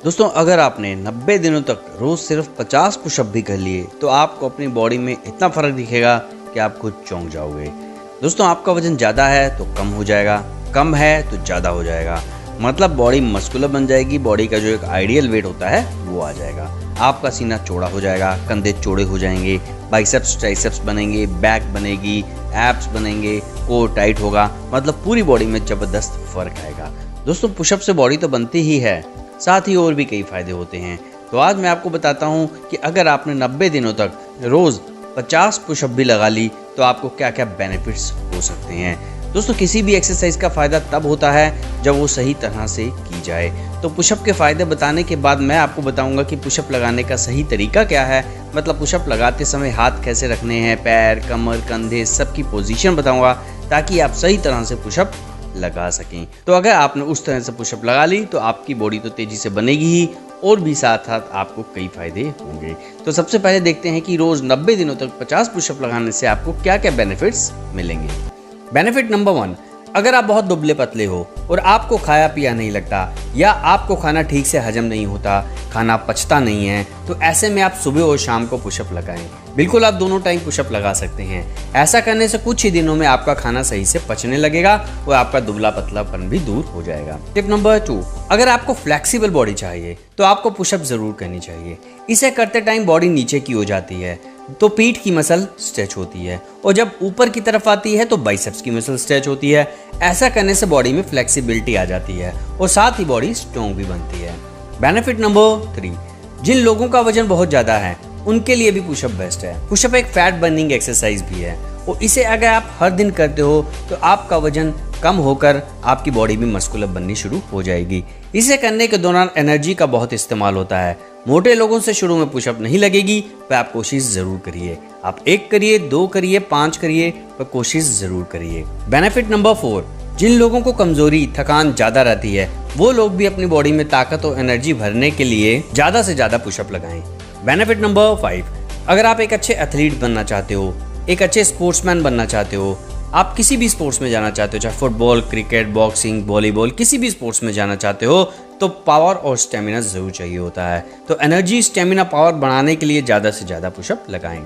दोस्तों अगर आपने 90 दिनों तक रोज सिर्फ 50 पुशअप भी कर लिए तो आपको अपनी बॉडी में इतना फर्क दिखेगा कि आप खुद चौंक जाओगे। दोस्तों आपका वजन ज़्यादा है तो कम हो जाएगा, कम है तो ज़्यादा हो जाएगा, मतलब बॉडी मस्कुलर बन जाएगी। बॉडी का जो एक आइडियल वेट होता है वो आ जाएगा। आपका सीना चौड़ा हो जाएगा, कंधे चौड़े हो जाएंगे, बाइसेप्स ट्राइसेप्स बनेंगे, बैक बनेगी, एब्स बनेंगे, कोर टाइट होगा, मतलब पूरी बॉडी में ज़बरदस्त फर्क आएगा। दोस्तों पुशअप से बॉडी तो बनती ही है, साथ ही और भी कई फायदे होते हैं। तो आज मैं आपको बताता हूं कि अगर आपने 90 दिनों तक रोज 50 पुशअप भी लगा ली तो आपको क्या क्या बेनिफिट्स हो सकते हैं। दोस्तों किसी भी एक्सरसाइज का फायदा तब होता है जब वो सही तरह से की जाए। तो पुशअप के फायदे बताने के बाद मैं आपको बताऊंगा कि पुशअप लगाने का सही तरीका क्या है, मतलब पुशअप लगाते समय हाथ कैसे रखने हैं, पैर, कमर, कंधे सबकी पोजीशन बताऊंगा ताकि आप सही तरह से पुशअप लगा सकें। तो अगर आपने उस तरह से पुशअप लगा ली तो आपकी बॉडी तो तेजी से बनेगी ही और भी साथ साथ आपको कई फायदे होंगे। तो सबसे पहले देखते हैं कि रोज 90 दिनों तक 50 पुशअप लगाने से आपको क्या क्या बेनिफिट्स मिलेंगे। बेनिफिट नंबर 1, अगर आप बहुत दुबले पतले हो और आपको खाया पिया नहीं लगता या आपको खाना ठीक से हजम नहीं होता, खाना पचता नहीं है, तो ऐसे में आप सुबह और शाम को पुशअप लगाएं। बिल्कुल आप दोनों टाइम पुशअप लगा सकते हैं। ऐसा करने से कुछ ही दिनों में आपका खाना सही से पचने लगेगा और आपका दुबला पतलापन भी दूर हो जाएगा। टिप नंबर 2, अगर आपको फ्लेक्सिबल बॉडी चाहिए तो आपको पुशअप जरूर करनी चाहिए। इसे करते टाइम बॉडी नीचे की हो जाती है तो पीठ की मसल स्ट्रेच होती है और जब ऊपर की तरफ आती है तो बाइसेप्स की मसल स्ट्रेच होती है। ऐसा करने से बॉडी में फ्लेक्सिबिलिटी आ जाती है और साथ ही बॉडी स्ट्रॉन्ग भी बनती है। बेनिफिट नंबर 3, जिन लोगों का वजन बहुत ज़्यादा है उनके लिए भी पुशअप बेस्ट है। पुशअप एक फैट बर्निंग एक्सरसाइज भी है और इसे अगर आप हर दिन करते हो तो आपका वजन कम होकर आपकी बॉडी भी मस्कुलर बननी शुरू हो जाएगी। इसे करने के दौरान एनर्जी का बहुत इस्तेमाल होता है। मोटे लोगों से शुरू में पुशअप नहीं लगेगी, पर आप कोशिश जरूर करिए। आप 1 करिए, 2 करिए, 5 करिए, पर कोशिश जरूर करिए। बेनिफिट नंबर 4, जिन लोगों को कमजोरी, थकान ज्यादा रहती है वो लोग भी अपनी बॉडी में ताकत और एनर्जी भरने के लिए ज्यादा से ज्यादा पुशअप लगाएं। बेनिफिट नंबर 5, अगर आप एक अच्छे एथलीट बनना चाहते हो, एक अच्छे स्पोर्ट्समैन बनना चाहते हो, आप किसी भी स्पोर्ट्स में जाना चाहते हो, चाहे फुटबॉल, क्रिकेट, बॉक्सिंग, वॉलीबॉल, किसी भी स्पोर्ट्स में जाना चाहते हो, तो पावर और स्टेमिना जरूर चाहिए होता है। तो एनर्जी, स्टेमिना, पावर बढ़ाने के लिए ज़्यादा से ज़्यादा पुशअप लगाएं।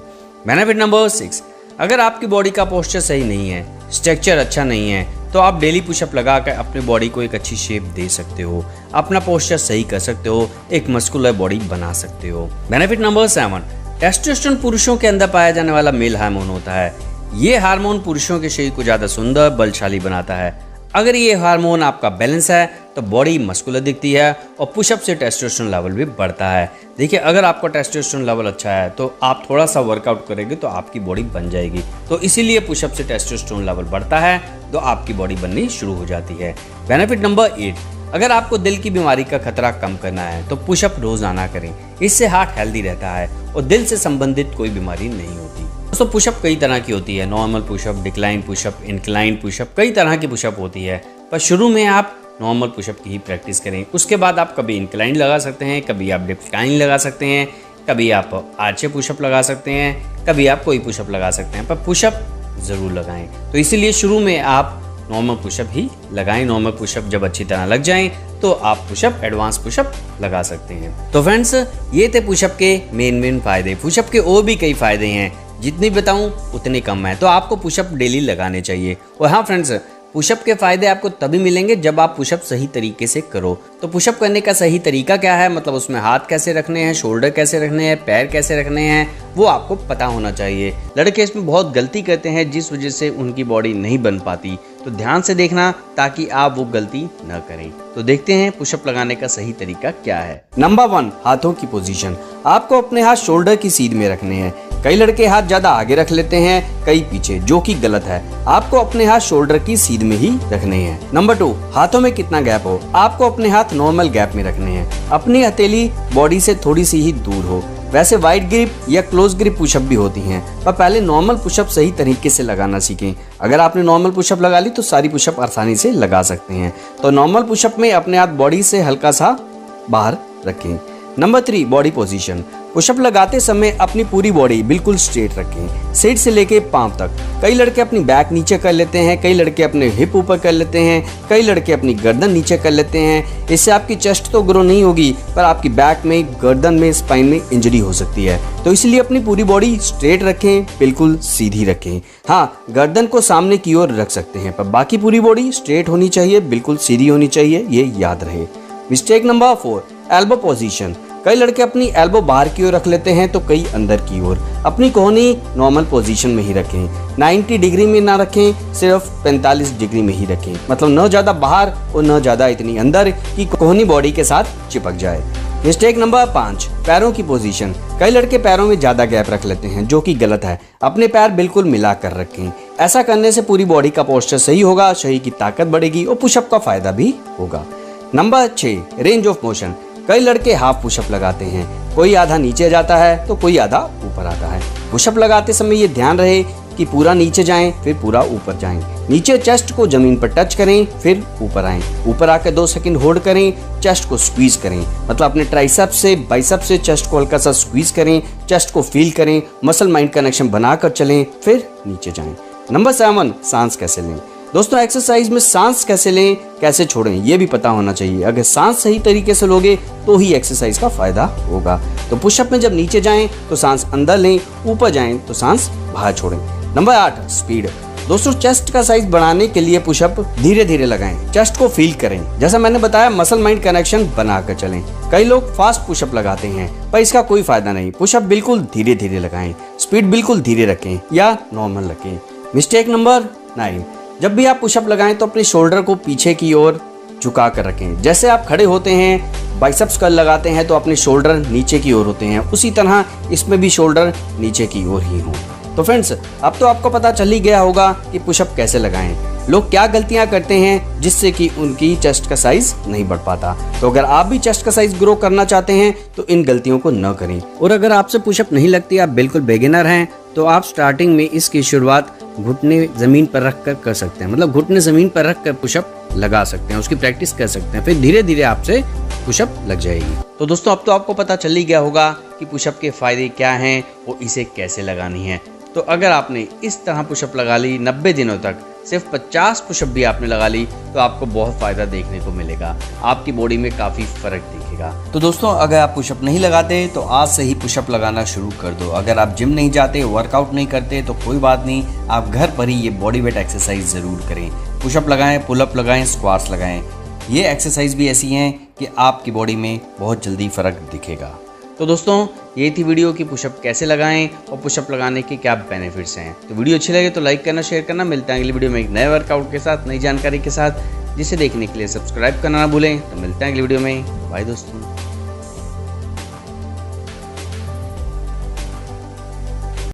बेनिफिट नंबर 6, अगर आपकी बॉडी का पोस्चर सही नहीं है, स्ट्रक्चर अच्छा नहीं है, तो आप डेली पुशअप लगाकर अपनी बॉडी को एक अच्छी शेप दे सकते हो, अपना पोस्चर सही कर सकते हो, एक मस्कुलर बॉडी बना सकते हो। बेनिफिट नंबर 7, टेस्टोस्टेरोन पुरुषों के अंदर पाया जाने वाला मेल हार्मोन होता है। ये हार्मोन पुरुषों के शरीर को ज़्यादा सुंदर, बलशाली बनाता है। अगर ये हार्मोन आपका बैलेंस है तो बॉडी मस्कुलर दिखती है और पुशअप से टेस्टोस्टेरोन लेवल भी बढ़ता है। देखिए अगर आपका टेस्टोस्टेरोन लेवल अच्छा है तो आप थोड़ा सा वर्कआउट करेंगे तो आपकी बॉडी बन जाएगी। तो इसीलिए पुशअप से टेस्टोस्टेरोन लेवल बढ़ता है तो आपकी बॉडी बननी शुरू हो जाती है। बेनिफिट नंबर 8, अगर आपको दिल की बीमारी का खतरा कम करना है तो पुशअप रोजाना करें। इससे हार्ट हेल्दी रहता है और दिल से संबंधित कोई बीमारी नहीं होती। दोस्तों पुशअप कई तरह की होती है, normal pushup, decline pushup, incline pushup, कई तरह की पुशअप होती है। पर शुरू में आप नॉर्मल पुशअप की ही प्रैक्टिस करें। उसके बाद आप कभी इंक्लाइन लगा सकते हैं, कभी आप डिक्लाइन लगा सकते हैं, कभी आप आर्चे पुशअप लगा सकते हैं, कभी आप कोई पुशअप लगा सकते हैं, पर पुशअप ज़रूर लगाएं। तो इसीलिए शुरू में आप नॉर्मल पुशअप ही लगाएं। नॉर्मल पुशअप जब अच्छी तरह लग जाएं तो आप पुशअप, एडवांस पुशअप लगा सकते हैं। तो फ्रेंड्स ये थे पुशअप के मेन फायदे। पुशअप के और भी कई फायदे हैं, जितनी बताऊं उतने कम है। तो आपको पुशअप डेली लगाने चाहिए। और हाँ फ्रेंड्स, पुशअप के फायदे आपको तभी मिलेंगे जब आप पुशअप सही तरीके से करो। तो पुशअप करने का सही तरीका क्या है, मतलब उसमें हाथ कैसे रखने हैं, शोल्डर कैसे रखने हैं, पैर कैसे रखने हैं, वो आपको पता होना चाहिए। लड़के इसमें बहुत गलती करते हैं जिस वजह से उनकी बॉडी नहीं बन पाती। तो ध्यान से देखना ताकि आप वो गलती न करें। तो देखते हैं पुशअप लगाने का सही तरीका क्या है। नंबर 1, हाथों की पोजीशन। आपको अपने हाथ शोल्डर की सीध में रखने हैं। कई लड़के हाथ ज्यादा आगे रख लेते हैं, कई पीछे, जो कि गलत है। आपको अपने हाथ शोल्डर की सीध में ही रखने हैं। नंबर 2, हाथों में कितना गैप हो। आपको अपने हाथ नॉर्मल गैप में रखने हैं। अपनी हथेली बॉडी से थोड़ी सी ही दूर हो। वैसे वाइड ग्रिप या क्लोज ग्रिप पुशअप भी होती हैं, पर पहले नॉर्मल पुशअप सही तरीके से लगाना सीखें। अगर आपने नॉर्मल पुशअप लगा ली तो सारी पुशअप आसानी से लगा सकते हैं। तो नॉर्मल पुशअप में अपने हाथ बॉडी से हल्का सा बाहर रखें। Number 3, body position. पुशअप लगाते समय अपनी पूरी बॉडी बिल्कुल स्ट्रेट रखें, सिर से लेके पांव तक। कई लड़के अपनी बैक नीचे कर लेते हैं, कई लड़के अपने हिप ऊपर कर लेते हैं, कई लड़के अपनी गर्दन नीचे कर लेते हैं। इससे आपकी चेस्ट तो ग्रो नहीं होगी, पर आपकी बैक में, गर्दन में, स्पाइन में इंजरी हो सकती है। तो इसलिए अपनी पूरी बॉडी स्ट्रेट रखें, बिल्कुल सीधी रखें। हाँ, गर्दन को सामने की ओर रख सकते हैं, पर बाकी पूरी बॉडी स्ट्रेट होनी चाहिए, बिल्कुल सीधी होनी चाहिए, ये याद रहे। Mistake number 4, elbow position. कई लड़के अपनी एल्बो बाहर की ओर रख लेते हैं तो कई अंदर की ओर। अपनी कोहनी नॉर्मल पोजीशन में ही रखें, 90 डिग्री में ना रखें, सिर्फ 45 डिग्री में ही रखें। मतलब न ज़्यादा बाहर और न ज़्यादा इतनी अंदर कि कोहनी बॉडी के साथ चिपक जाए। मिस्टेक नंबर 5, पैरों की पोजीशन। कई लड़के पैरों में ज़्यादा गैप रख लेते हैं, जो कि गलत है। अपने पैर बिल्कुल मिला कर रखें। ऐसा करने से पूरी बॉडी का पोस्चर सही होगा, शरीर की ताकत बढ़ेगी और पुशअप का फायदा भी होगा। Number 6, range of motion. कई लड़के हाफ पुशअप लगाते हैं, कोई आधा नीचे जाता है तो कोई आधा ऊपर आता है। पुशअप लगाते समय ये ध्यान रहे कि पूरा नीचे जाएं, फिर पूरा ऊपर जाएं। नीचे चेस्ट को जमीन पर टच करें, फिर ऊपर आएं। ऊपर आकर 2 सेकंड होल्ड करें, चेस्ट को स्क्वीज करें। मतलब अपने ट्राइसेप्स से, बाइसेप्स से चेस्ट को हल्का सा स्क्वीज करें, चेस्ट को फील करें, मसल माइंड कनेक्शन बनाकर चलें, फिर नीचे जाएं। नंबर 7, सांस कैसे लें। दोस्तों, एक्सरसाइज में सांस कैसे लें, कैसे छोड़ें, ये भी पता होना चाहिए। अगर सांस सही तरीके से लोगे तो ही एक्सरसाइज का फायदा होगा। तो पुशअप में जब नीचे जाएं तो सांस अंदर लें, ऊपर जाएं तो सांस बाहर छोड़ें। Number 8, speed. दोस्तों, चेस्ट का साइज बढ़ाने के लिए पुशअप धीरे धीरे लगाएं, चेस्ट को फील करें। जैसा मैंने बताया, मसल माइंड कनेक्शन बनाकर चलें। कई लोग फास्ट पुशअप लगाते हैं, पर इसका कोई फायदा नहीं। पुशअप बिल्कुल धीरे धीरे लगाएं, स्पीड बिल्कुल धीरे रखें या नॉर्मल रखें। मिस्टेक नंबर 9, जब भी आप पुशअप लगाएं तो अपने शोल्डर को पीछे की ओर झुका कर रखें। जैसे आप खड़े होते हैं, बाइसेप्स कर्ल लगाते हैं तो अपने शोल्डर नीचे की ओर होते हैं, उसी तरह इसमें भी शोल्डर नीचे की ओर ही हों। तो फ्रेंड्स, अब तो आपको पता चल ही गया होगा कि पुशअप कैसे लगाएं, लोग क्या गलतियां करते हैं जिससे कि उनकी चेस्ट का साइज नहीं बढ़ पाता। तो अगर आप भी चेस्ट का साइज ग्रो करना चाहते हैं तो इन गलतियों को न करें। और अगर आपसे पुशअप नहीं लगती, आप बिल्कुल बिगिनर हैं, तो आप स्टार्टिंग में इसकी शुरुआत घुटने जमीन पर रख कर कर सकते हैं। मतलब घुटने जमीन पर रख कर पुशअप लगा सकते हैं, उसकी प्रैक्टिस कर सकते हैं, फिर धीरे धीरे आपसे पुशअप लग जाएगी। तो दोस्तों, अब तो आपको पता चल ही गया होगा कि पुशअप के फायदे क्या हैं और इसे कैसे लगानी है। तो अगर आपने इस तरह पुशअप लगा ली 90 दिनों तक, सिर्फ 50 पुशअप भी आपने लगा ली, तो आपको बहुत फ़ायदा देखने को मिलेगा, आपकी बॉडी में काफ़ी फ़र्क दिखेगा। तो दोस्तों, अगर आप पुशअप नहीं लगाते तो आज से ही पुशअप लगाना शुरू कर दो। अगर आप जिम नहीं जाते, वर्कआउट नहीं करते, तो कोई बात नहीं, आप घर पर ही ये बॉडी वेट एक्सरसाइज ज़रूर करें। पुशअप लगाएं, पुलअप लगाएं, स्क्वाट्स लगाएं। ये एक्सरसाइज भी ऐसी हैं कि आपकी बॉडी में बहुत जल्दी फ़र्क दिखेगा। तो दोस्तों, ये थी वीडियो कि पुशअप कैसे लगाएं और पुशअप लगाने के क्या बेनिफिट्स हैं। तो वीडियो अच्छी लगे तो लाइक करना, शेयर करना। मिलते हैं अगली वीडियो में एक नए वर्कआउट के साथ, नई जानकारी के साथ, जिसे देखने के लिए सब्सक्राइब करना ना भूलें। तो मिलते हैं अगली वीडियो में। बाय दोस्तों।